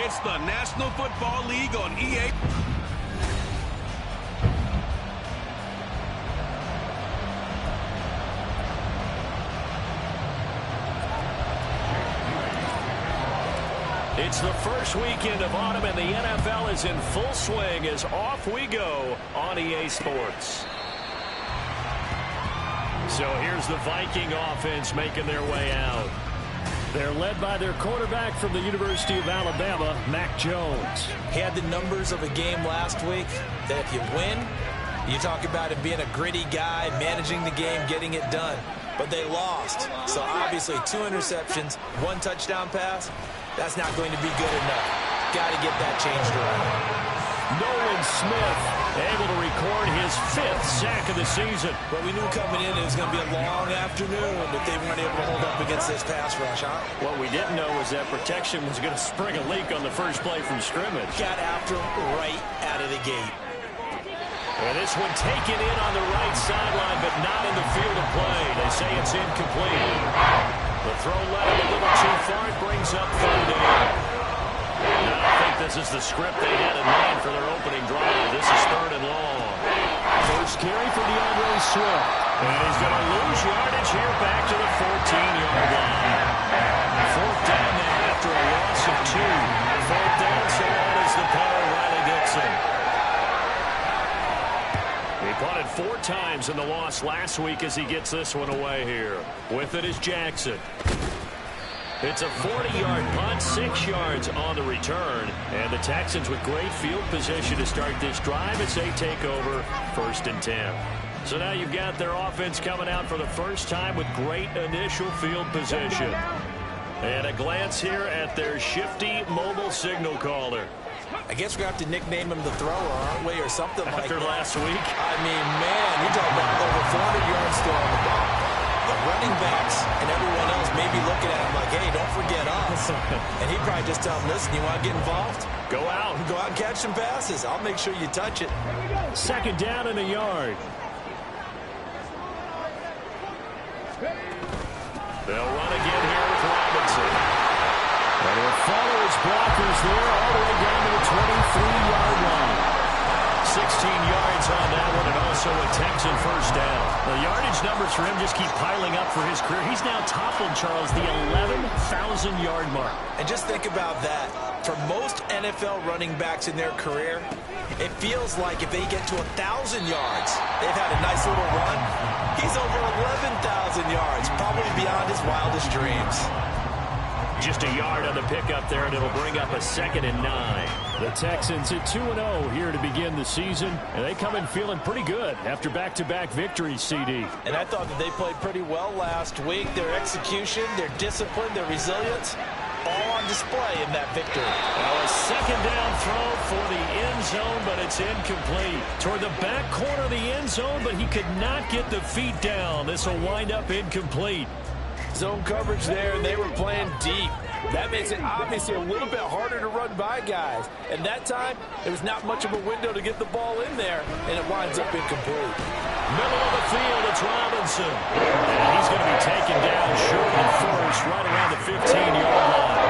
It's the National Football League on EA. It's the first weekend of autumn, and the NFL is in full swing as off we go on EA Sports. So here's the Viking offense making their way out. They're led by their quarterback from the University of Alabama, Mac Jones. He had the numbers of a game last week that if you win, you talk about him being a gritty guy, managing the game, getting it done. But they lost. So obviously 2 interceptions, 1 touchdown pass. That's not going to be good enough. Got to get that changed around. Nolan Smith able to record his 5th sack of the season. But we knew coming in it was going to be a long afternoon if they weren't able to hold up against this pass rush, huh? What we didn't know was that protection was going to spring a leak on the first play from scrimmage. Got after him right out of the gate. And this one taken in on the right sideline, but not in the field of play. They say it's incomplete. The throw led him a little too far. It brings up 3rd down. Now I think this is the script they had in mind for their opening drive. This is 3rd and long. First carry for DeAndre Swift. And he's going to lose yardage here back to the 14-yard line. 4th down now after a loss of 2. 4th down, so on is the punter, Riley Dixon. He punted 4 times in the loss last week as he gets this one away here. With it is Jackson. It's a 40-yard punt, 6 yards on the return. And the Texans with great field position to start this drive as they take over 1st and 10. So now you've got their offense coming out for the first time with great initial field position. And a glance here at their shifty mobile signal caller. I guess we're going to have to nickname him the thrower, aren't we, or something like that. After last week? I mean, man, you're talking about over 400 yards still on the ball. The running backs and everyone else may be looking at him like, hey, don't forget us. And he'd probably just tell him, listen, you want to get involved? Go out. Go out and catch some passes. I'll make sure you touch it. 2nd down and a yard. They'll run again here with Robinson. And he'll follow his blockers there all the way down to the 23-yard line. 16 yards on that one, and also a Texan 1st down. The yardage numbers for him just keep piling up for his career. He's now toppled, Charles, the 11,000-yard mark. And just think about that. For most NFL running backs in their career, it feels like if they get to 1,000 yards, they've had a nice little run. He's over 11,000 yards, probably beyond his wildest dreams. Just a yard on the pickup there, and it'll bring up a 2nd and 9. The Texans at 2-0 here to begin the season, and they come in feeling pretty good after back-to-back victories, CD. And I thought that they played pretty well last week. Their execution, their discipline, their resilience, all on display in that victory. Well, a 2nd down throw for the end zone, but it's incomplete. Toward the back corner of the end zone, but he could not get the feet down. This will wind up incomplete. Zone coverage there, and they were playing deep. That makes it obviously a little bit harder to run by guys. And that time, there was not much of a window to get the ball in there, and it winds up incomplete. Middle of the field, it's Robinson. And he's going to be taken down short and 1st, right around the 15-yard line.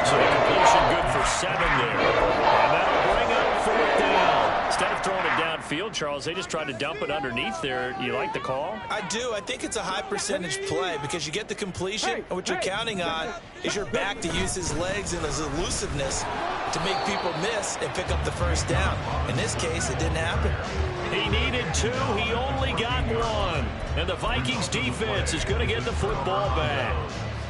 So the completion good for 7 there. And that'll bring up 4th down. Instead of throwing it downfield, Charles, they just tried to dump it underneath there. You like the call? I do. I think it's a high percentage play because you get the completion, and what you're counting on is your back to use his legs and his elusiveness to make people miss and pick up the 1st down. In this case, it didn't happen. He needed 2. He only got 1. And the Vikings defense is going to get the football back.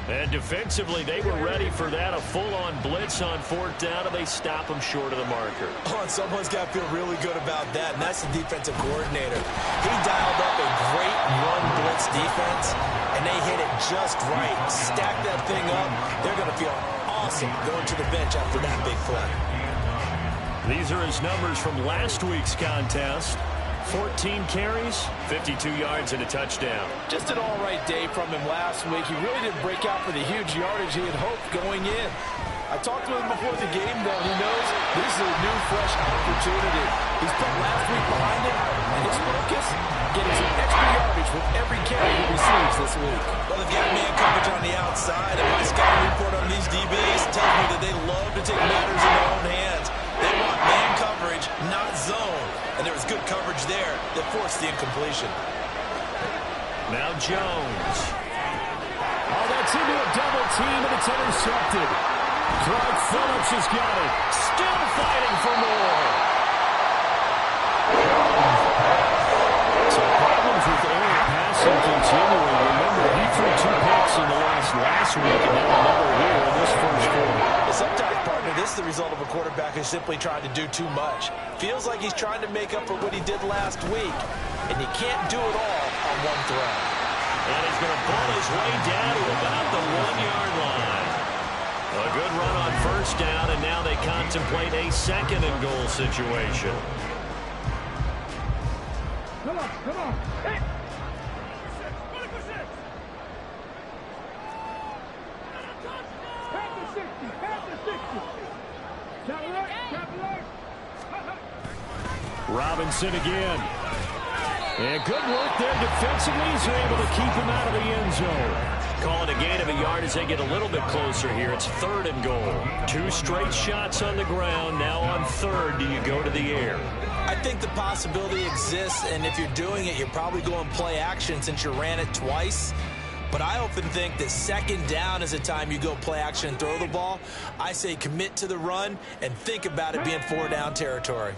And defensively, they were ready for that, a full-on blitz on 4th down, and they stop him short of the marker. Oh, and someone's got to feel really good about that, and that's the defensive coordinator. He dialed up a great run blitz defense, and they hit it just right. Stack that thing up. They're going to feel awesome going to the bench after that big play. These are his numbers from last week's contest. 14 carries, 52 yards, and a touchdown. Just an all-right day from him last week. He really didn't break out for the huge yardage he had hoped going in. I talked to him before the game, though. He knows this is a new, fresh opportunity. He's put last week behind him, and his focus, getting some extra yardage with every carry he receives this week. Well, they've got man coverage on the outside, and my scouting report on these DBs tells me that they love to to take matters in their own hands. They want man coverage, not zone. And there was good coverage there that forced the incompletion. Now Jones. Oh, that's into a double team, and it's intercepted. Clark Phillips has got it. Still fighting for more. So problems with Eric passing continuing. Remember, he threw 2 picks in the last week, and now another here in this first quarter. Sometimes, partner, this is the result of a quarterback who's simply trying to do too much. Feels like he's trying to make up for what he did last week, and you can't do it all on one throw. And he's going to pull his way down to about the 1-yard line. A good run on first down, and now they contemplate a 2nd and goal situation. Come on. Hey. Robinson again. And good work there defensively as they're able to keep him out of the end zone. Calling a gain of a yard as they get a little bit closer here. It's 3rd and goal. 2 straight shots on the ground. Now on 3rd, do you go to the air? I think the possibility exists, and if you're doing it, you're probably going play action since you ran it twice. But I often think that 2nd down is a time you go play action and throw the ball. I say commit to the run and think about it being 4-down territory.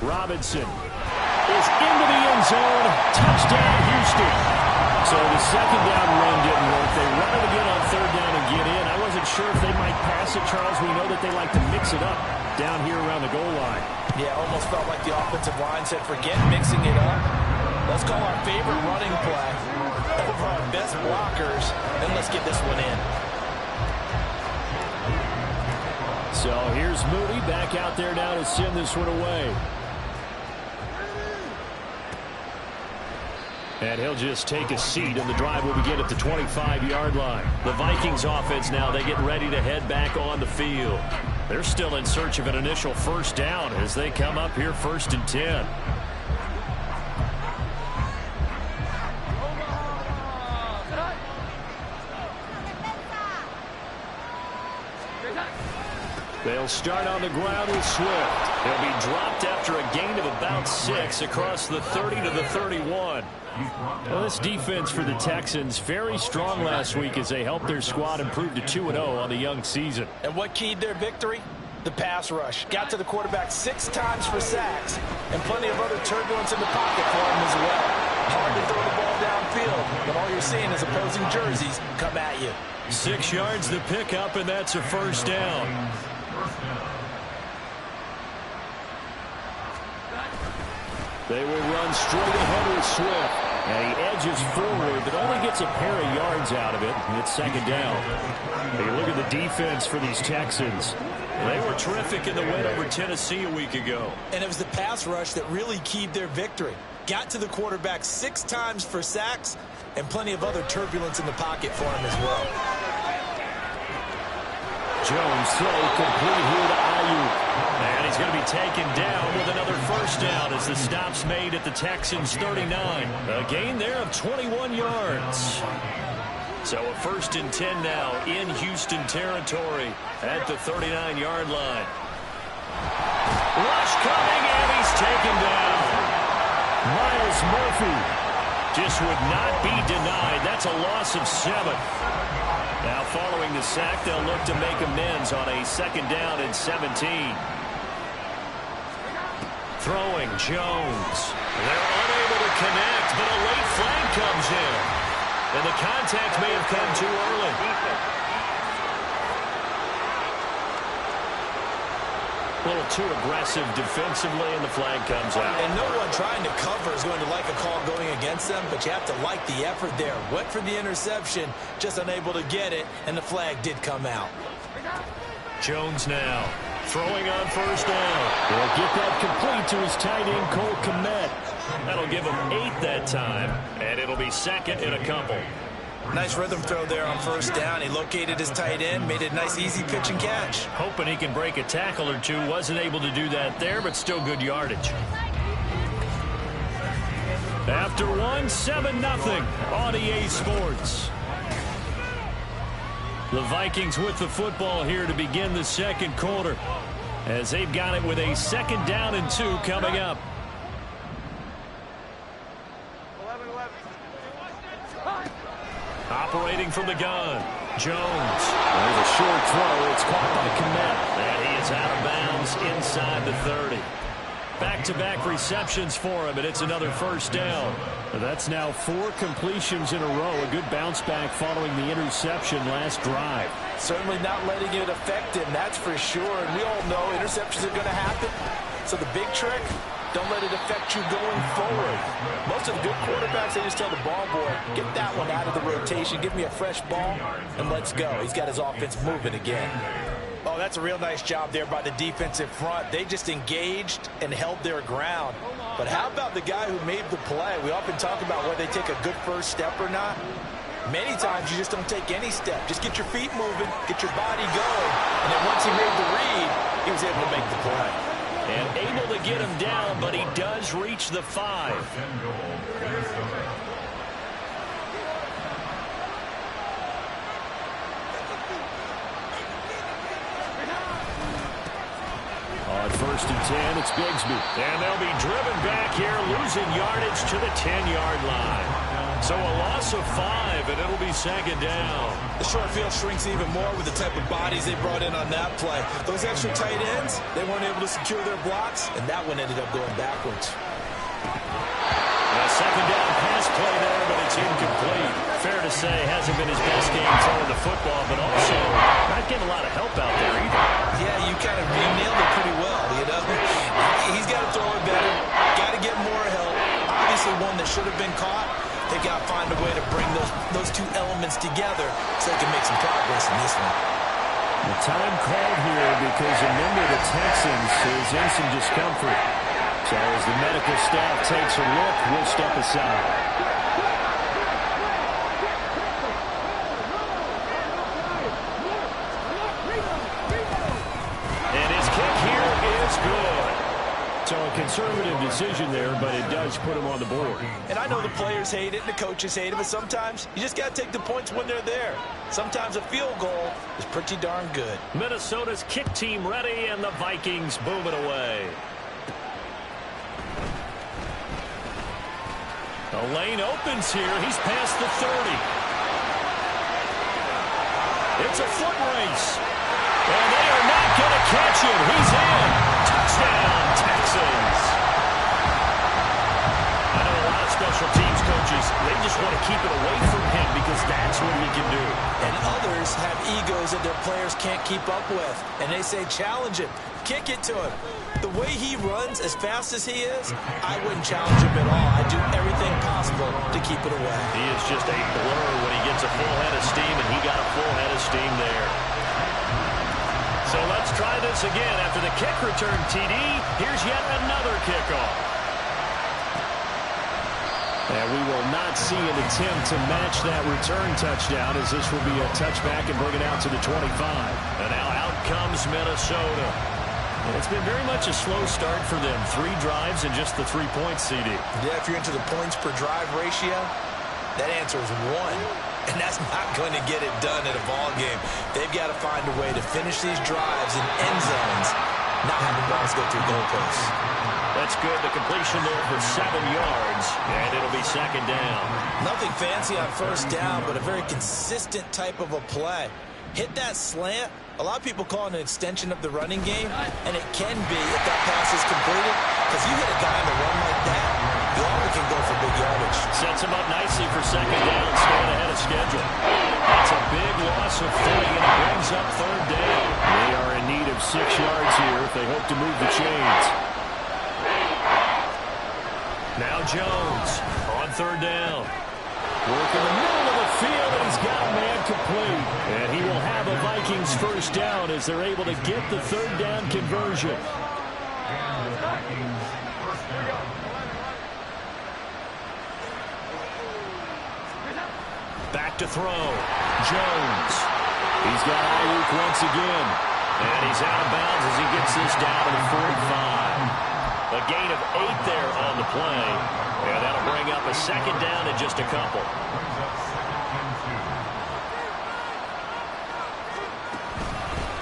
Robinson is into the end zone. Touchdown, Houston. So the 2nd down run didn't work. They run it again on 3rd down and get in. I wasn't sure if they might pass it, Charles. We know that they like to mix it up down here around the goal line. Yeah, almost felt like the offensive line said, forget mixing it up. Let's call our favorite running play over our best blockers, and let's get this one in. So here's Moody back out there now to send this one away. And he'll just take a seat, and the drive will begin at the 25-yard line. The Vikings offense now, they get ready to head back on the field. They're still in search of an initial first down as they come up here 1st and 10. They'll start on the ground with Swift. He'll be dropped after a gain of about 6 across the 30 to the 31. Well, this defense for the Texans, very strong last week as they helped their squad improve to 2-0 on the young season. And what keyed their victory? The pass rush. Got to the quarterback 6 times for sacks, and plenty of other turbulence in the pocket for him as well. Hard to throw the ball downfield, but all you're seeing is opposing jerseys come at you. 6 yards to pick up, and that's a first down. They will run straight ahead with Swift. And he edges forward, but only gets a pair of yards out of it. And it's 2nd down. Hey, look at the defense for these Texans. They were terrific in the win over Tennessee a week ago. And it was the pass rush that really keyed their victory. Got to the quarterback 6 times for sacks, and plenty of other turbulence in the pocket for him as well. Jones throw complete here to Ayuk. And he's going to be taken down with another first down as the stop's made at the Texans' 39. A gain there of 21 yards. So a 1st and 10 now in Houston territory at the 39-yard line. Rush coming, and he's taken down. Myles Murphy just would not be denied. That's a loss of 7. Now following the sack, they'll look to make amends on a 2nd down and 17. Throwing Jones. They're unable to connect, but a late flag comes in. And the contact may have come too early. A little too aggressive defensively, and the flag comes out. And no one trying to cover is going to like a call going against them, but you have to like the effort there. Went for the interception, just unable to get it, and the flag did come out. Jones now throwing on first down. He'll get that complete to his tight end, Cole Kmet. That'll give him 8 that time, and it'll be 2nd in a couple. Nice rhythm throw there on first down. He located his tight end, made it a nice easy pitch and catch. Hoping he can break a tackle or two. Wasn't able to do that there, but still good yardage. After 1, 7-0 on EA Sports. The Vikings with the football here to begin the second quarter, as they've got it with a 2nd down and 2 coming up. Operating from the gun, Jones. There's a short throw. It's caught by Kmet. And he is out of bounds inside the 30. Back-to-back receptions for him, and it's another 1st down. That's now 4 completions in a row. A good bounce back following the interception last drive. Certainly not letting it affect him, that's for sure. And we all know interceptions are going to happen. So the big trick, don't let it affect you going forward. Most of the good quarterbacks, they just tell the ball boy, get that one out of the rotation, give me a fresh ball, and let's go. He's got his offense moving again. Oh, that's a real nice job there by the defensive front. They just engaged and held their ground. But how about the guy who made the play? We often talk about whether they take a good first step or not. Many times you just don't take any step. Just get your feet moving, get your body going. And then once he made the read, he was able to make the play. And able to get him down, but he does reach the 5. On 1st and 10, it's Bigsby. And they'll be driven back here, losing yardage to the 10-yard line. So a loss of 5, and it'll be 2nd down. The short field shrinks even more with the type of bodies they brought in on that play. Those extra tight ends, they weren't able to secure their blocks, and that one ended up going backwards. A 2nd down pass play there, but it's incomplete. Fair to say, hasn't been his best game throwing the football, but also not getting a lot of help out there either. Yeah, you nailed it pretty well, you know. He's got to throw it better, got to get more help. Obviously one that should have been caught. They got to find a way to bring those 2 elements together so they can make some progress in this one. The time called here because a member of the Texans is in some discomfort. So as the medical staff takes a look, we'll step aside. And his kick here is good. So a conservative decision there, but it does put him on the board. And I know the players hate it and the coaches hate it, but sometimes you just got to take the points when they're there. Sometimes a field goal is pretty darn good. Minnesota's kick team ready, and the Vikings boom it away. The lane opens here. He's past the 30. It's a foot race. And they are not going to catch him. He's in. Touchdown, Texans. I know a lot of special teams coaches, they just want to keep it away from him because that's what he can do. And others have egos that their players can't keep up with. And they say, challenge him. Kick it to him. The way he runs, as fast as he is, I wouldn't challenge him at all. I'd do everything possible to keep it away. He is just a blur when he gets a full head of steam, and he got a full head of steam there. So let's try this again. After the kick return TD, here's yet another kickoff. And we will not see an attempt to match that return touchdown, as this will be a touchback and bring it out to the 25. And now out comes Minnesota. And it's been very much a slow start for them. 3 drives and just the 3 points, CD. Yeah, if you're into the points per drive ratio, that answer is 1. And that's not going to get it done in a ball game. They've got to find a way to finish these drives in end zones, not having balls go through goalposts. That's good. The completion there for 7 yards, and it'll be 2nd down. Nothing fancy on 1st down, but a very consistent type of a play. Hit that slant. A lot of people call it an extension of the running game, and it can be if that pass is completed, because you hit a guy on the run like that, you often can go for big yardage. Sets him up nicely for 2nd down, staying ahead of schedule. That's a big loss of 3, and it brings up 3rd down. They are in need of 6 yards here if they hope to move the chains. Now Jones on 3rd down. Work in the middle of the field, and he's got a man complete. And he will have a Vikings 1st down as they're able to get the 3rd down conversion. Back to throw. Jones. He's got Ayuk once again. And he's out of bounds as he gets this down to the 45. A gain of 8 there on the play. And that'll bring up a 2nd down and just a couple.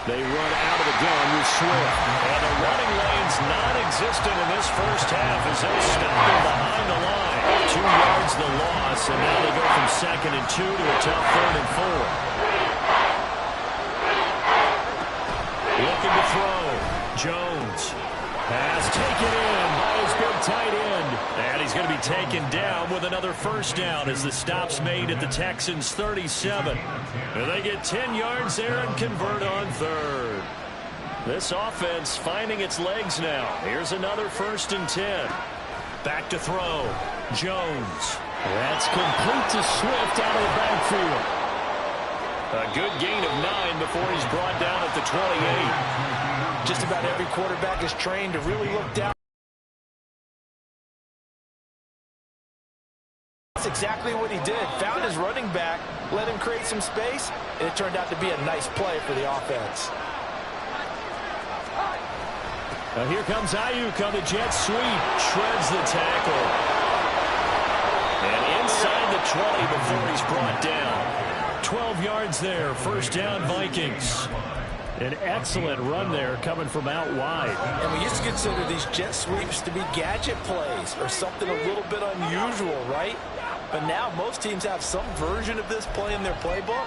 They run out of the gun with Swift. And the running lane's non-existent in this first half as they stop them behind the line. 2 yards the loss, and now they go from 2nd and 2 to a tough 3rd and 4. Looking to throw. Jones. Pass taken in by his big tight end. And he's going to be taken down with another first down as the stop's made at the Texans' 37. And they get 10 yards there and convert on 3rd. This offense finding its legs now. Here's another 1st and 10. Back to throw. Jones. That's complete to Swift out of the backfield. A good gain of 9 before he's brought down at the 28. Just about every quarterback is trained to really look down. That's exactly what he did. Found his running back, let him create some space, and it turned out to be a nice play for the offense. Here comes Ayuk on the jet sweep. Shreds the tackle. And inside the 20 before he's brought down. 12 yards there. First down, Vikings. An excellent run there coming from out wide. And we used to consider these jet sweeps to be gadget plays or something a little bit unusual, right? But now most teams have some version of this play in their playbook.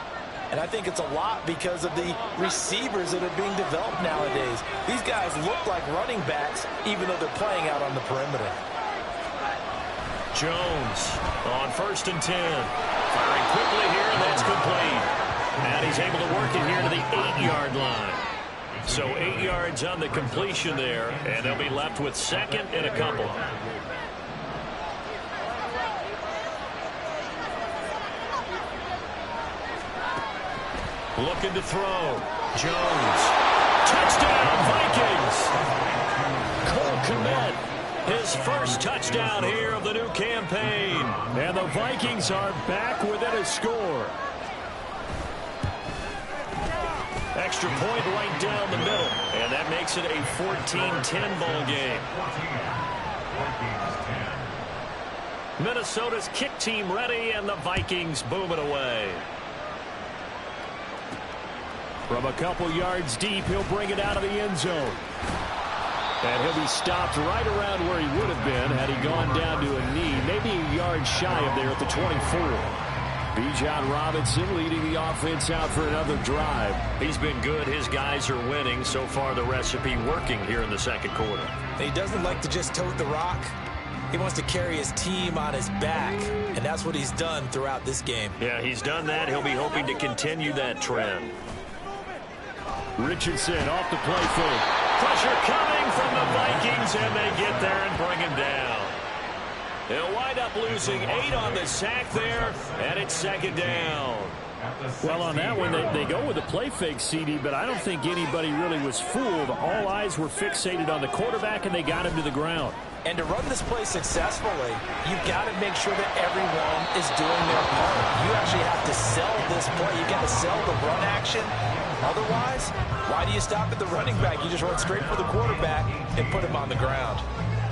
And I think it's a lot because of the receivers that are being developed nowadays. These guys look like running backs even though they're playing out on the perimeter. Jones on 1st and 10. Firing quickly here, and that's complete. And he's able to work it here to the 8-yard line. So 8 yards on the completion there, and they'll be left with 2nd and a couple. Looking to throw. Jones. Touchdown, Vikings. Cole Kmet, his first touchdown here of the new campaign. And the Vikings are back within a score. Extra point right down the middle. And that makes it a 14-10 ball game. Minnesota's kick team ready, and the Vikings boom it away. From a couple yards deep, he'll bring it out of the end zone. And he'll be stopped right around where he would have been had he gone down to a knee, maybe a yard shy of there at the 24. Bijan Robinson leading the offense out for another drive. He's been good. His guys are winning. So far, the recipe working here in the 2nd quarter. He doesn't like to just tote the rock. He wants to carry his team on his back, and that's what he's done throughout this game. Yeah, he's done that. He'll be hoping to continue that trend. Richardson off the play fake. Pressure coming from the Vikings, and they get there and bring him down. They'll wind up losing 8 on the sack there, and it's 2nd down. Well, on that one, they go with a play fake, CD, but I don't think anybody really was fooled. All eyes were fixated on the quarterback, and they got him to the ground. And to run this play successfully, you've got to make sure that everyone is doing their part. You actually have to sell this play. You've got to sell the run action. Otherwise, why do you stop at the running back? You just run straight for the quarterback and put him on the ground.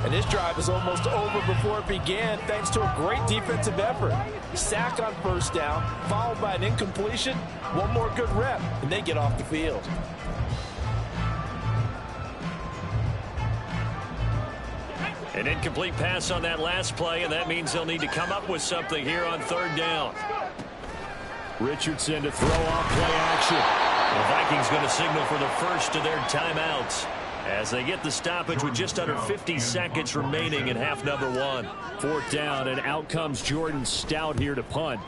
And this drive is almost over before it began thanks to a great defensive effort. Sack on first down, followed by an incompletion. One more good rep, and they get off the field. An incomplete pass on that last play, and that means they'll need to come up with something here on 3rd down. Richardson to throw off play action. The Vikings going to signal for the first of their timeouts as they get the stoppage with just under 50 seconds remaining in half number 1. 4th down, and out comes Jordan Stout here to punt.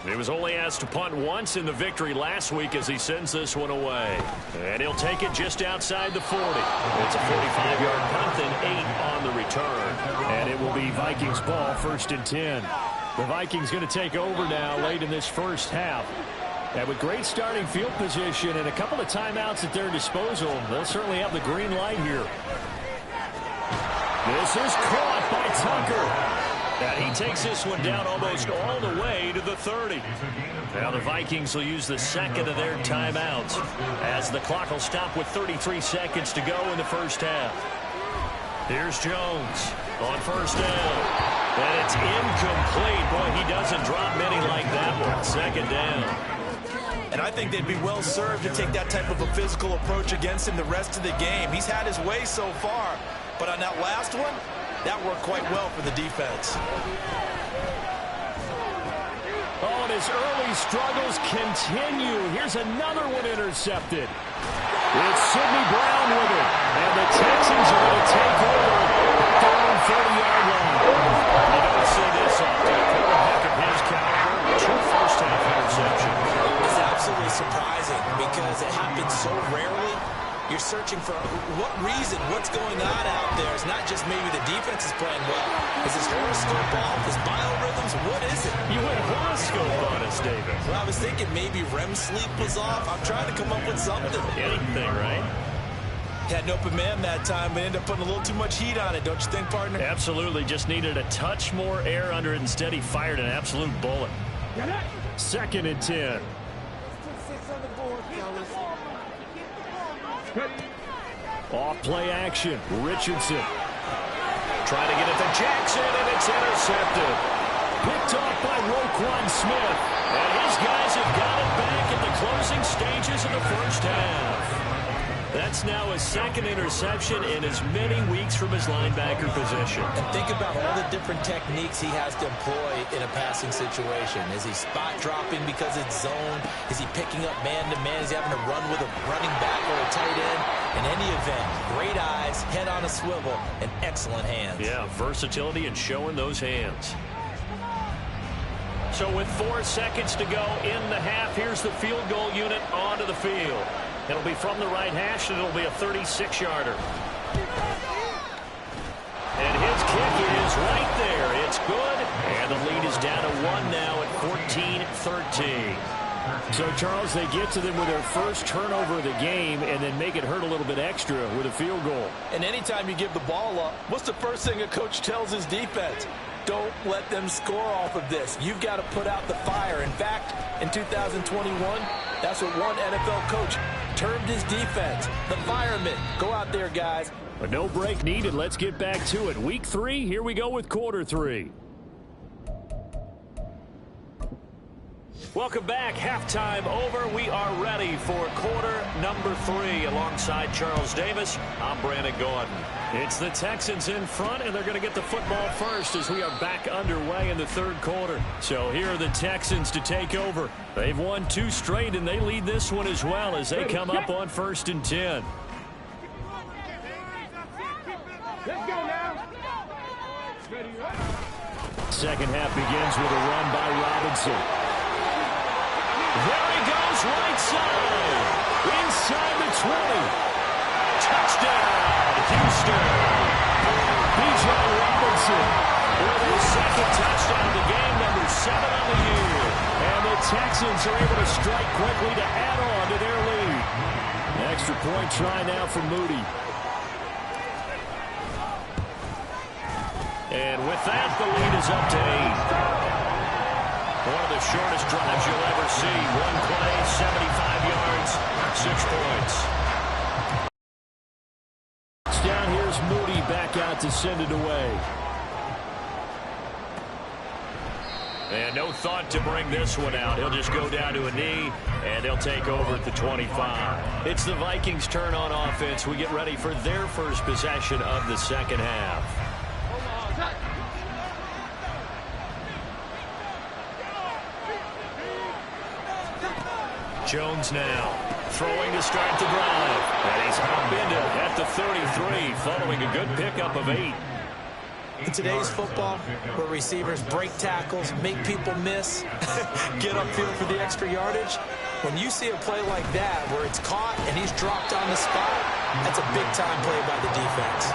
He was only asked to punt once in the victory last week as he sends this one away. And he'll take it just outside the 40. It's a 45-yard punt and 8 on the return. And it will be Vikings ball, 1st and 10. The Vikings going to take over now late in this first half. And with great starting field position and a couple of timeouts at their disposal, they'll certainly have the green light here. This is caught by Tucker. And he takes this one down almost all the way to the 30. Now the Vikings will use the 2nd of their timeouts as the clock will stop with 33 seconds to go in the first half. Here's Jones on first down. And it's incomplete. Boy, he doesn't drop many like that one. 2nd down. And I think they'd be well served to take that type of a physical approach against him the rest of the game. He's had his way so far, but on that last one, that worked quite well for the defense. Oh, and his early struggles continue. Here's another one intercepted. It's Sidney Brown with it, and the Texans are going to take over their own 30-yard line. You don't see this often. A quarterback of his caliber, 2 first-half interceptions. It's absolutely surprising because it happens so rarely. You're searching for what reason, what's going on out there. It's not just maybe the defense is playing well. Is his horoscope off? His biorhythms? What is it? You went horoscope on us, David. Well, I was thinking maybe REM sleep was off. I'm trying to come up with something. Anything, right? Had an open man that time, but ended up putting a little too much heat on it, don't you think, partner? Absolutely. Just needed a touch more air under it. Instead, he fired an absolute bullet. 2nd and 10. Off play action. Richardson. Trying to get it to Jackson, and it's intercepted. Picked off by Roquan Smith. And his guys have got it back at the closing stages of the first half. That's now his 2nd interception in as many weeks from his linebacker position. And think about all the different techniques he has to employ in a passing situation. Is he spot dropping because it's zone? Is he picking up man-to-man? Is he having to run with a running back or a tight end? In any event, great eyes, head on a swivel, and excellent hands. Yeah, versatility and showing those hands. So with 4 seconds to go in the half, here's the field goal unit onto the field. It'll be from the right hash, and it'll be a 36-yarder. And his kick is right there. It's good. And the lead is down to 1 now at 14-13. So, Charles, they get to them with their first turnover of the game and then make it hurt a little bit extra with a field goal. And anytime you give the ball up, what's the first thing a coach tells his defense? Don't let them score off of this. You've got to put out the fire. In fact, in 2021, that's what one NFL coach termed his defense, the firemen. Go out there, guys. But no break needed. Let's get back to it. Week 3, here we go with quarter 3. Welcome back. Halftime over. We are ready for quarter number 3 alongside Charles Davis. I'm Brandon Gordon. It's the Texans in front, and they're going to get the football first as we are back underway in the 3rd quarter. So here are the Texans to take over. They've won 2 straight, and they lead this one as well as they come up on 1st and 10. Let's go now. Second half begins with a run by Robinson. There he goes, right side. Inside the 20. Touchdown, Houston. Bijan Robinson with his 2nd touchdown of the game, number 7 on the year. And the Texans are able to strike quickly to add on to their lead. Extra point try now for Moody. And with that, the lead is up to 8. One of the shortest drives you'll ever see. One play, 75 yards, 6 points. Down here's Moody back out to send it away. And no thought to bring this one out. He'll just go down to a knee, and they'll take over at the 25. It's the Vikings' turn on offense. We get ready for their first possession of the 2nd half. Jones now throwing to start the drive. And he's upended at the 33 following a good pickup of 8. In today's football, where receivers break tackles, make people miss, get upfield for the extra yardage, when you see a play like that where it's caught and he's dropped on the spot, that's a big-time play by the defense.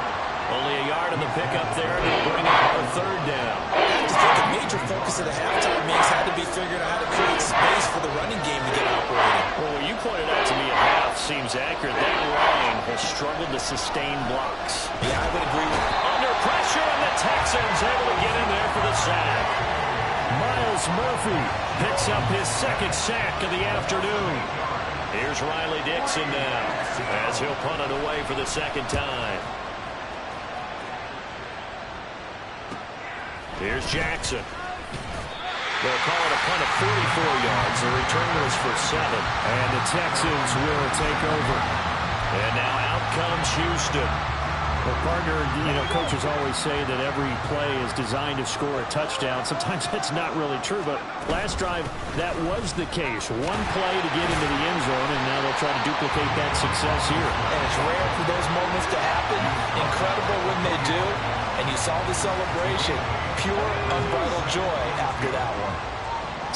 Only a yard on the pickup there, and they'll bring up a 3rd down. I think a major focus of the halftime means had to be figuring out how to create space for the running game to get operating. Well, what you pointed out to me at half seems accurate. That line has struggled to sustain blocks. Yeah, I would agree with that. Under pressure, and the Texans able to get in there for the sack. Myles Murphy picks up his 2nd sack of the afternoon. Here's Riley Dixon now as he'll punt it away for the 2nd time. Here's Jackson. They'll call it a punt of 44 yards. The return was for 7. And the Texans will take over. And now out comes Houston. Well, partner, coaches always say that every play is designed to score a touchdown. Sometimes that's not really true, but last drive, that was the case. One play to get into the end zone, and now they'll try to duplicate that success here. And it's rare for those moments to happen. Incredible when they do. And you saw the celebration. Pure, unbridled joy after that one.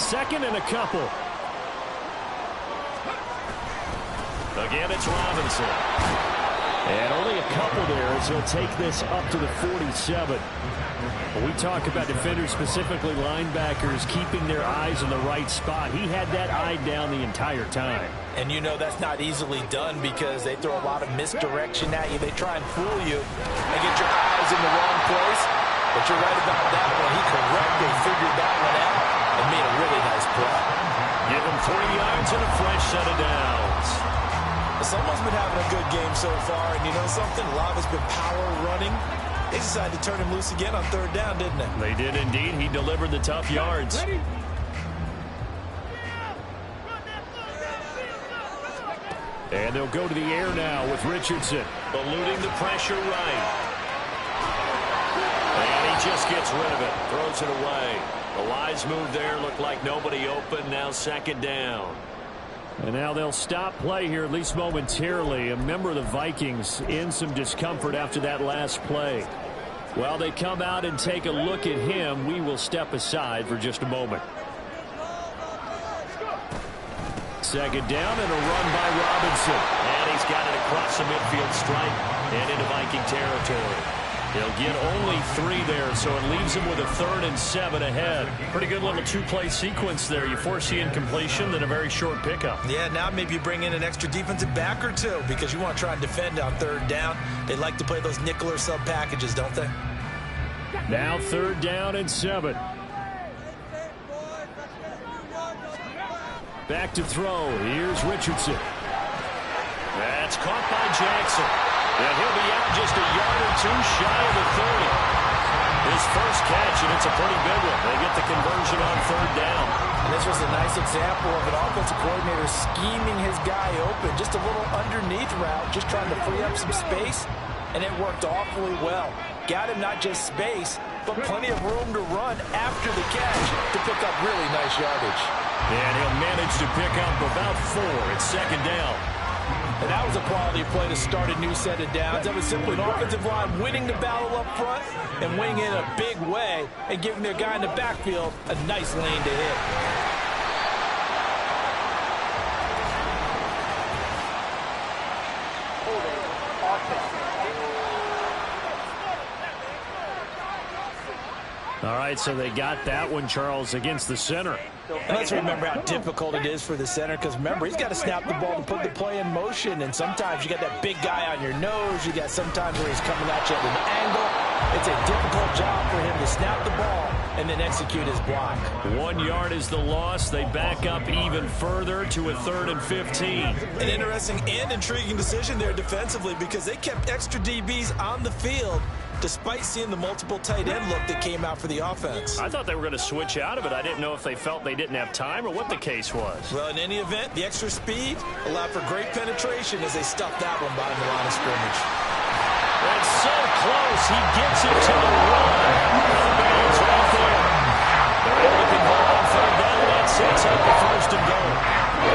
Second and a couple. Again, it's Robinson. And only a couple there as he'll take this up to the 47. When we talk about defenders, specifically linebackers, keeping their eyes in the right spot, he had that eye down the entire time. And that's not easily done because they throw a lot of misdirection at you. They try and fool you and get your eyes in the wrong place. But you're right about that one. He correctly figured that one out and made a really nice play. Give him 3 yards and a fresh set of downs. Someone's been having a good game so far, and you know something? A lot of it's been power running. They decided to turn him loose again on third down, didn't they? They did indeed. He delivered the tough yards. And they'll go to the air now with Richardson. Eluding the pressure right. And he just gets rid of it. Throws it away. The wise move there. Looked like nobody open. Now second down. And now they'll stop play here, at least momentarily. A member of the Vikings in some discomfort after that last play. While they come out and take a look at him, we will step aside for just a moment. Second down and a run by Robinson. And he's got it across the midfield stripe and into Viking territory. He'll get only 3 there, so it leaves him with a 3rd and 7 ahead. Pretty good little 2-play sequence there. You force the incompletion, then a very short pickup. Yeah, now maybe you bring in an extra defensive back or 2 because you want to try and defend on third down. They like to play those nickel or sub packages, don't they? Now 3rd down and 7. Back to throw. Here's Richardson. That's caught by Jackson. And he'll be out just a yard or 2 shy of the 30. His first catch, and it's a pretty big one. They get the conversion on third down. And this was a nice example of an offensive coordinator scheming his guy open. Just a little underneath route, just trying to free up some space, and it worked awfully well. Got him not just space, but plenty of room to run after the catch to pick up really nice yardage. And he'll manage to pick up about 4. It's second down. And that was a quality play to start a new set of downs. That was simply an offensive line winning the battle up front and winning in a big way and giving their guy in the backfield a nice lane to hit. All right, so they got that one, Charles, against the center. And let's remember how difficult it is for the center because, remember, he's got to snap the ball to put the play in motion. And sometimes you got that big guy on your nose. You got sometimes where he's coming at you at an angle. It's a difficult job for him to snap the ball and then execute his block. 1 yard is the loss. They back up even further to a 3rd and 15. An interesting and intriguing decision there defensively because they kept extra DBs on the field despite seeing the multiple tight end look that came out for the offense. I thought they were going to switch out of it. I didn't know if they felt they didn't have time or what the case was. Well, in any event, the extra speed allowed for great penetration as they stuffed that one behind the line of scrimmage. That's so close. He gets it to the run. Bounds right there. They're able to convert on third down. That sets up the 1st and goal.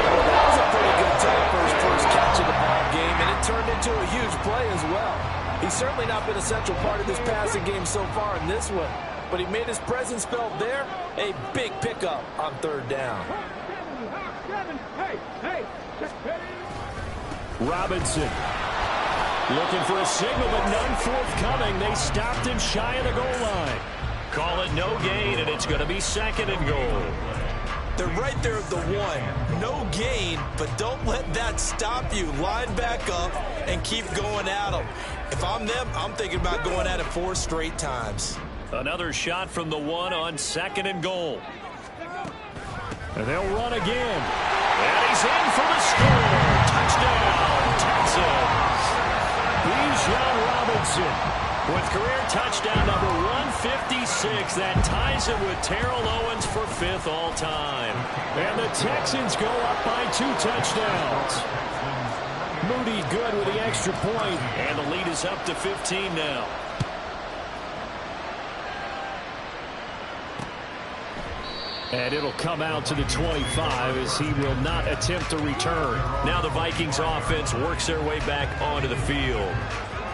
Well, that was a pretty good time for his first catch of the ball game, and it turned into a huge play as well. He's certainly not been a central part of this passing game so far in this one, but he made his presence felt there. A big pickup on third down. Robinson looking for a signal, but none forthcoming. They stopped him shy of the goal line. Call it no gain, and it's going to be 2nd and goal. They're right there at the 1. No gain, but don't let that stop you. Line back up and keep going at them. If I'm them, I'm thinking about going at it 4 straight times. Another shot from the 1 on 2nd and goal. And they'll run again. And he's in for the score. Touchdown, Texans. Bijan Robinson With career touchdown number 156, that ties it with Terrell Owens for 5th all-time. And the Texans go up by 2 touchdowns. Moody good with the extra point. And the lead is up to 15 now. And it'll come out to the 25 as he will not attempt to return. Now the Vikings offense works their way back onto the field.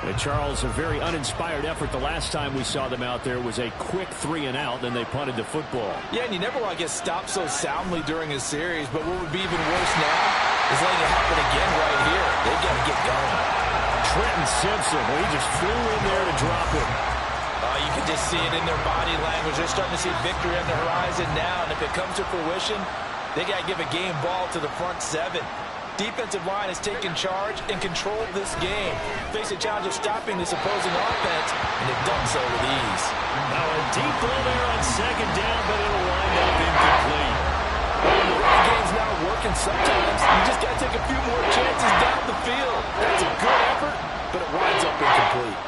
And Charles, a very uninspired effort. The last time we saw them out there was a quick 3-and-out, then they punted the football. Yeah, and you never want to get stopped so soundly during a series, but what would be even worse now is letting it happen again right here. They've got to get going. Trenton Simpson, well, he just flew in there to drop it. You can just see it in their body language. They're starting to see victory on the horizon now, and if it comes to fruition, they got to give a game ball to the front 7. Defensive line has taken charge and controlled this game. Face a challenge of stopping this opposing offense, and they've done so with ease. Now a deep ball there on 2nd down, but it'll wind up incomplete. When the running game's not working, sometimes you just got to take a few more chances down the field. That's a good effort, but it winds up incomplete.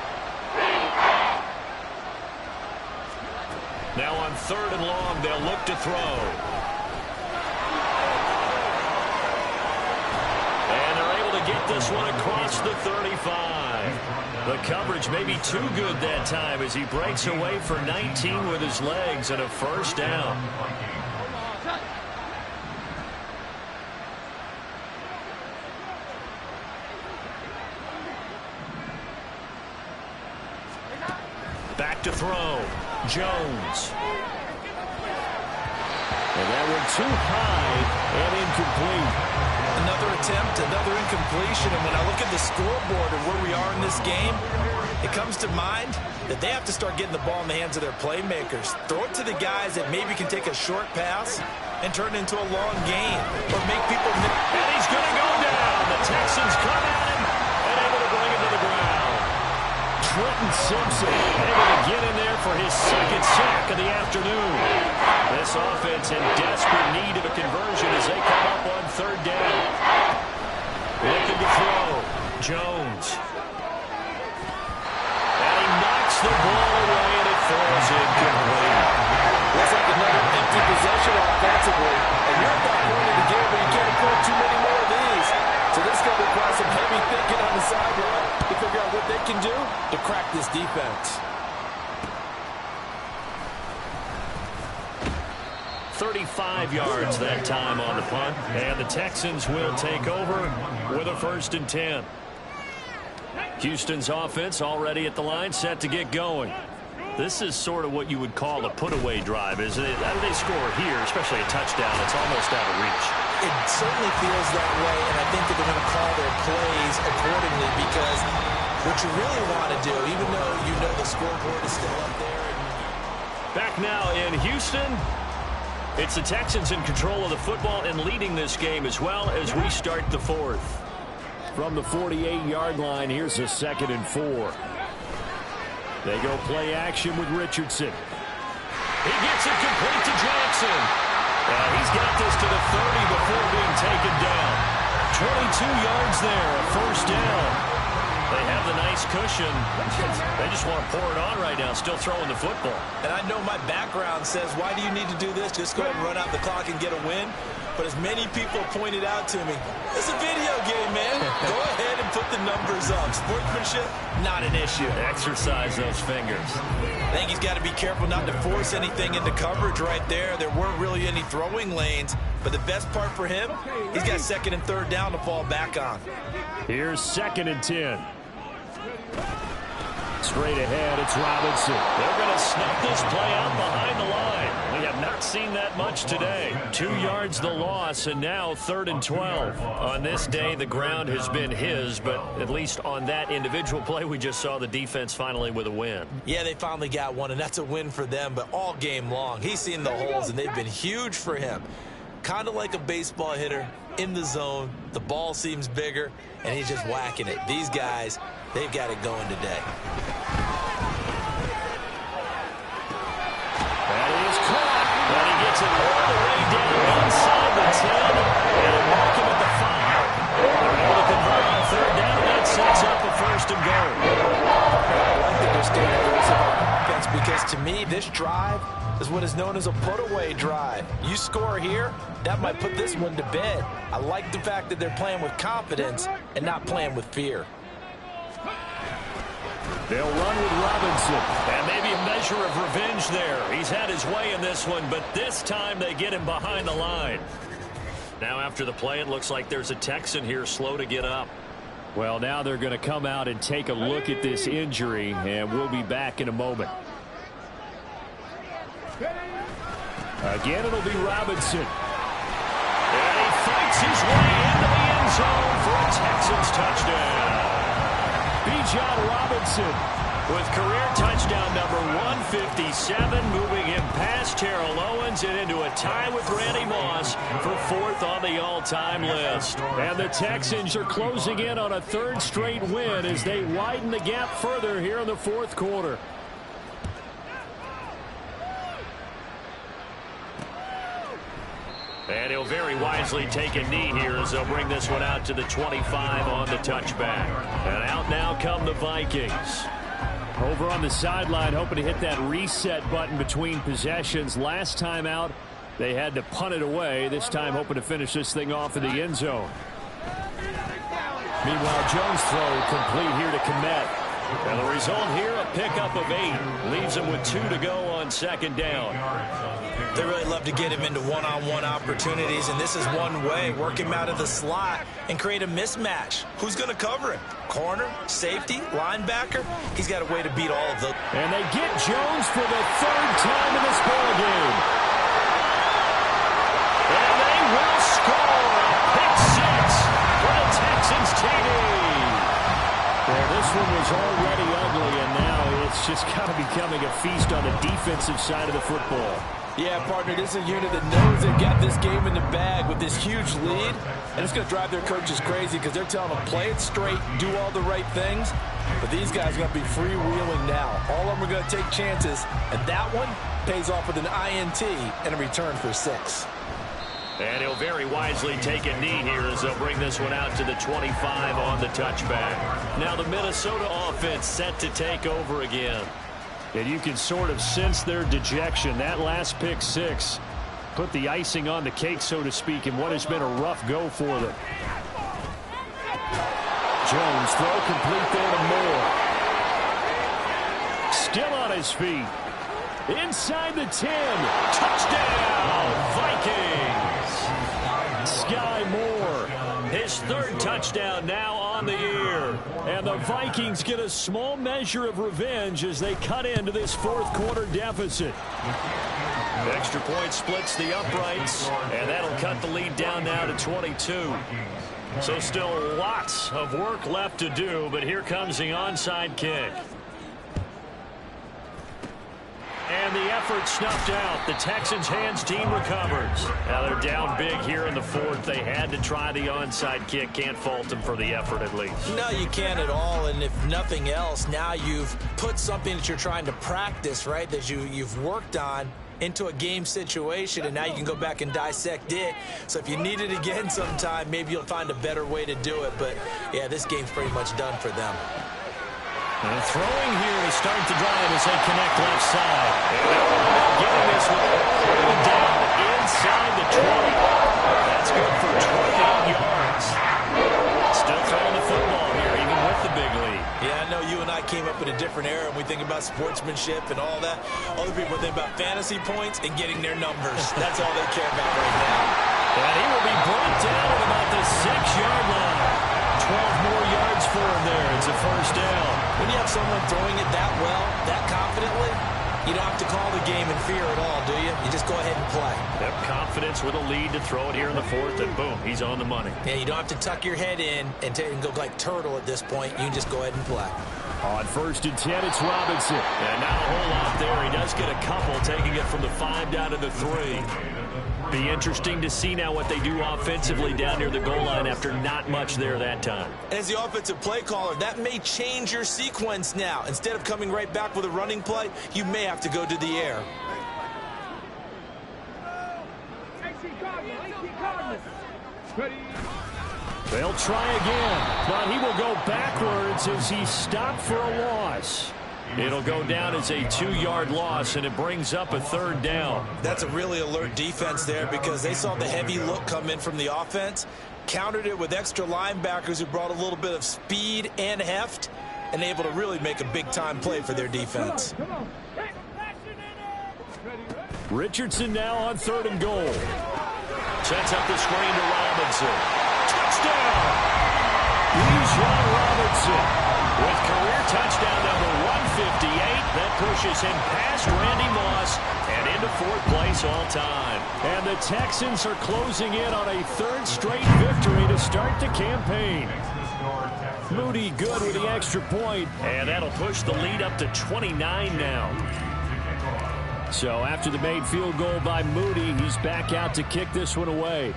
Now on 3rd and long, they'll look to throw. And they're able to get this one across the 35. The coverage may be too good that time as he breaks away for 19 with his legs and a 1st down. Back to throw. Jones. And that one too high and incomplete. Another attempt, another incompletion, and when I look at the scoreboard and where we are in this game, it comes to mind that they have to start getting the ball in the hands of their playmakers. Throw it to the guys that maybe can take a short pass and turn it into a long game, or make people... And he's going to go down. The Texans come at him and able to bring him to the ground. Trenton Simpson able to get in there for his 2nd sack of the afternoon. This offense in desperate need of a conversion as they come up on 3rd down. Looking to throw. Jones. And he knocks the ball away and it falls incomplete. Looks like another empty possession offensively, and you're at that point in the game where you can't afford too many more of these. So this is going to require some heavy thinking on the sideline to figure out what they can do to crack this defense. 35 yards that time on the punt, and the Texans will take over with a 1st and 10. Houston's offense already at the line, set to get going. This is sort of what you would call a put-away drive, isn't it? How do they score here, especially a touchdown? It's almost out of reach. It certainly feels that way, and I think that they're going to call their plays accordingly, because what you really want to do, even though you know the scoreboard is still up there. Back now in Houston, it's the Texans in control of the football and leading this game as well as we start the 4th. From the 48-yard line, here's a 2nd and 4. They go play action with Richardson. He gets it complete to Jackson. He's got this to the 30 before being taken down. 22 yards there, a 1st down. They have the nice cushion. They just want to pour it on right now, still throwing the football. And I know my background says, why do you need to do this? Just go ahead and run out the clock and get a win. But as many people pointed out to me, it's a video game, man. Go ahead and put the numbers up. Sportsmanship, not an issue. Exercise those fingers. I think he's got to be careful not to force anything into coverage right there. There weren't really any throwing lanes. But the best part for him, he's got 2nd and 3rd down to fall back on. Here's 2nd and 10. Straight ahead, it's Robinson. They're going to snuff this play out behind the line. We have not seen that much today. 2 yards the loss, and now 3rd and 12. On this day, the ground has been his, but at least on that individual play, we just saw the defense finally with a win. Yeah, they finally got one, and that's a win for them, but all game long, he's seen the holes, and they've been huge for him. Kind of like a baseball hitter in the zone. The ball seems bigger, and he's just whacking it. These guys, they've got it going today. That is caught. And he gets it all the way down inside the 10. And a mark him at the 5. They're able to convert on 3rd down. That sets up a 1st and goal. I think they're because to me, this drive is what is known as a put-away drive. You score here, that might put this one to bed. I like the fact that they're playing with confidence and not playing with fear. They'll run with Robinson. And maybe a measure of revenge there. He's had his way in this one, but this time they get him behind the line. Now after the play, it looks like there's a Texan here slow to get up. Well, now they're going to come out and take a look at this injury, and we'll be back in a moment. Again, it'll be Robinson. And he fights his way into the end zone for a Texans touchdown. Bijan Robinson with career touchdown number 157, moving him past Terrell Owens and into a tie with Randy Moss for 4th on the all-time list. And the Texans are closing in on a 3rd straight win as they widen the gap further here in the 4th quarter. And he'll very wisely take a knee here as they'll bring this one out to the 25 on the touchback. And out now come the Vikings. Over on the sideline, hoping to hit that reset button between possessions. Last time out, they had to punt it away. This time, hoping to finish this thing off in the end zone. Meanwhile, Jones' throw complete here to Kmet. And the result here, a pickup of 8. Leaves him with 2 to go on 2nd down. They really love to get him into one-on-one opportunities, and this is one way. Work him out of the slot and create a mismatch. Who's going to cover him? Corner, safety, linebacker? He's got a way to beat all of them. And they get Jones for the 3rd time in this ballgame. And they will score a pick 6 for the Texans TD. Well, this one was already ugly, and now it's just kind of becoming a feast on the defensive side of the football. Yeah, partner, this is a unit that knows they've got this game in the bag with this huge lead, and it's going to drive their coaches crazy because they're telling them play it straight, do all the right things, but these guys are going to be freewheeling now. All of them are going to take chances, and that one pays off with an INT and a return for 6. And he'll very wisely take a knee here as they'll bring this one out to the 25 on the touchback. Now the Minnesota offense set to take over again. And you can sort of sense their dejection. That last pick 6 put the icing on the cake, so to speak, in what has been a rough go for them. Jones, throw complete there to Moore. Still on his feet. Inside the 10. Touchdown, Vikings. Sky Moore. His 3rd touchdown now on the year. And the Vikings get a small measure of revenge as they cut into this 4th quarter deficit. Extra point splits the uprights, and that'll cut the lead down now to 22. So still lots of work left to do, but here comes the onside kick. And the effort snuffed out. The Texans' hands team recovers. Now they're down big here in the 4th. They had to try the onside kick. Can't fault them for the effort at least. No, you can't at all. And if nothing else, now you've put something that you're trying to practice, right, that you've worked on into a game situation, and now you can go back and dissect it. So if you need it again sometime, maybe you'll find a better way to do it. But, yeah, this game's pretty much done for them. And throwing here to start the drive as they connect left side. And getting this one all the way down inside the 20. That's good for 28 yards. Still throwing the football here, even with the big lead. Yeah, I know you and I came up in a different era, and we think about sportsmanship and all that. Other people think about fantasy points and getting their numbers. That's all they care about right now. And he will be brought down at about the 6-yard line. 12 more yards for him there. It's a 1st down. When you have someone throwing it that well, that confidently, you don't have to call the game in fear at all, do you? You just go ahead and play. Yep, confidence with a lead to throw it here in the 4th, and boom, he's on the money. Yeah, you don't have to tuck your head in and go like turtle at this point. You can just go ahead and play. On 1st and 10, it's Robinson. And not a whole lot there. He does get a couple, taking it from the 5 down to the 3. Be interesting to see now what they do offensively down near the goal line after not much there that time. As the offensive play caller, that may change your sequence now. Instead of coming right back with a running play, you may have to go to the air. They'll try again, but he will go backwards as he's stopped for a loss. It'll go down as a 2-yard loss, and it brings up a 3rd down. That's a really alert defense there because they saw the heavy look come in from the offense, countered it with extra linebackers who brought a little bit of speed and heft, and able to really make a big-time play for their defense. Richardson now on 3rd and goal. Sets up the screen to Robinson. Touchdown! Bijan Robinson with career touchdown number 158. That pushes him past Randy Moss and into 4th place all time. And the Texans are closing in on a 3rd straight victory to start the campaign. Moody good with the extra point. And that'll push the lead up to 29 now. So after the made field goal by Moody, he's back out to kick this one away.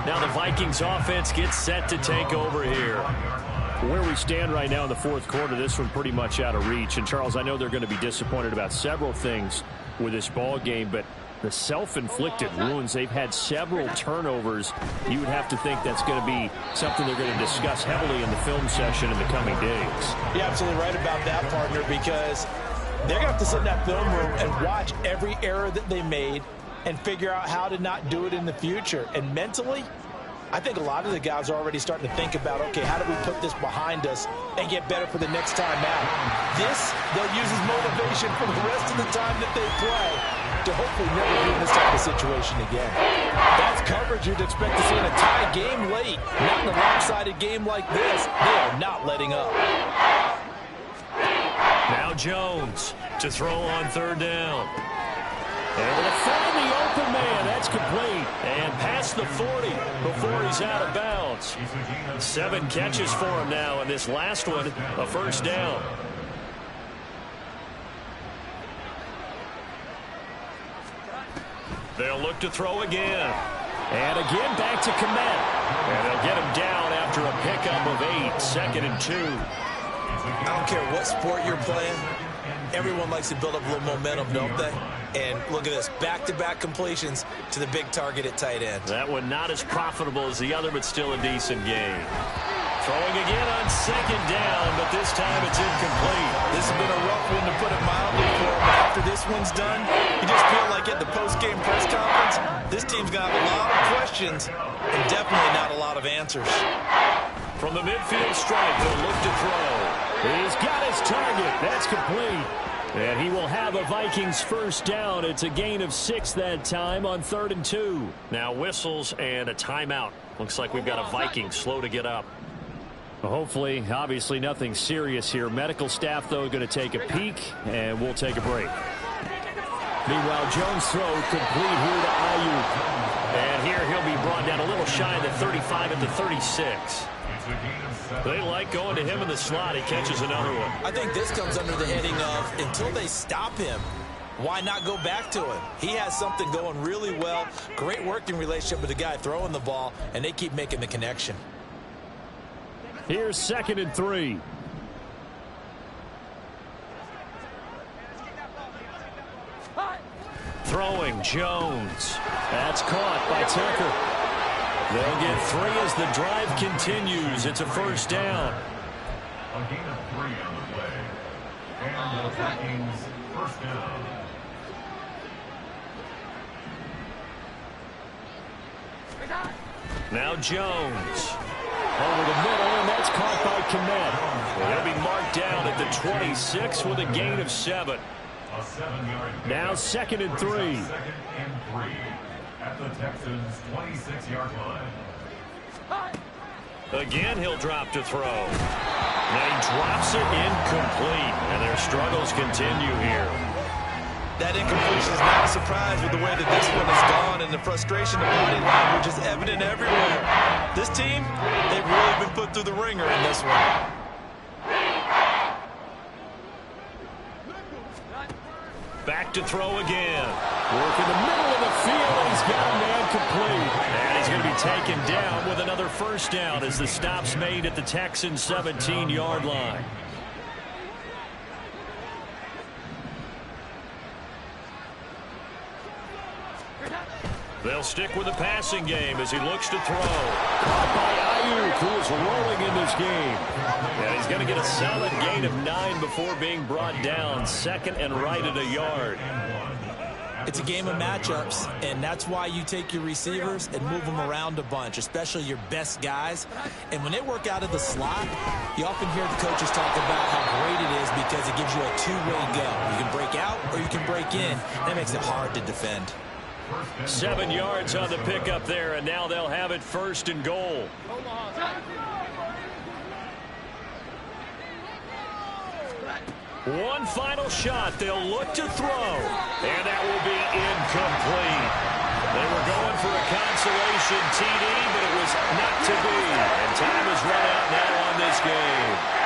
Now the Vikings offense gets set to take over here. Where we stand right now in the 4th quarter, this one pretty much out of reach. And Charles, I know they're going to be disappointed about several things with this ball game, but the self-inflicted wounds, they've had several turnovers. You would have to think that's going to be something they're going to discuss heavily in the film session in the coming days. You're absolutely right about that, partner, because they're going to have to sit in that film room and watch every error that they made and figure out how to not do it in the future. And mentally, I think a lot of the guys are already starting to think about, okay, how do we put this behind us and get better for the next time out? This, they'll use as motivation for the rest of the time that they play to hopefully never be in this type of situation again. That's coverage you'd expect to see in a tie game late. Not in a lopsided game like this. They are not letting up. Now Jones to throw on 3rd down. Able to find the open man. That's complete. And past the 40 before he's out of bounds. 7 catches for him now, and this last one, a 1st down. They'll look to throw again. And again back to Kmet. And they'll get him down after a pickup of 8, 2nd and 2. I don't care what sport you're playing. Everyone likes to build up a little momentum, don't they? And look at this, back-to-back completions to the big target at tight end. That one not as profitable as the other, but still a decent game. Throwing again on 2nd down, but this time it's incomplete. This has been a rough one, to put it mildly, for him. But after this one's done, you just feel like at the post-game press conference, this team's got a lot of questions and definitely not a lot of answers. From the midfield stripe, they'll look to throw. He's got his target. That's complete. And he will have a Vikings 1st down. It's a gain of 6 that time on 3rd and 2. Now whistles and a timeout. Looks like we've got a Viking slow to get up. Hopefully, obviously nothing serious here. Medical staff, though, going to take a peek, and we'll take a break. Meanwhile, Jones' throw complete here to Ayuk. And here he'll be brought down a little shy of the 35 at the 36. They like going to him in the slot. He catches another one. I think this comes under the heading of, until they stop him, why not go back to him? He has something going really well. Great working relationship with the guy throwing the ball, and they keep making the connection. Here's 2nd and 3. Throwing Jones. That's caught by Tucker. They'll get 3 as the drive continues. It's a 1st down. A gain of 3 on the play. And the Vikings 1st down. Now Jones. Over the middle, and that's caught by Kmet. Well, he'll be marked down at the 26 with a gain of 7. A 7-yard gain. Now 2nd and 3. 2nd and 3 at the Texans' 26-yard line. Again, he'll drop to throw. Now he drops it incomplete, and their struggles continue here. That incompletion is not a surprise with the way that this one has gone, and the frustration of body language is evident everywhere. This team, they've really been put through the ringer in this one. Back to throw again. Work in the middle of the field, and he's got a man complete. And he's going to be taken down with another 1st down as the stop's made at the Texans' 17-yard line. They'll stick with the passing game as he looks to throw. Caught by Ayuk, who is rolling in this game. And he's going to get a solid gain of 9 before being brought down. Second and right at a yard. It's a game of matchups, and that's why you take your receivers and move them around a bunch, especially your best guys. And when they work out of the slot, you often hear the coaches talk about how great it is because it gives you a two-way go. You can break out or you can break in. That makes it hard to defend. 7 yards on the pickup there, and now they'll have it first and goal. One final shot. They'll look to throw. And that will be incomplete. They were going for a consolation TD, but it was not to be. And time is run out now on this game.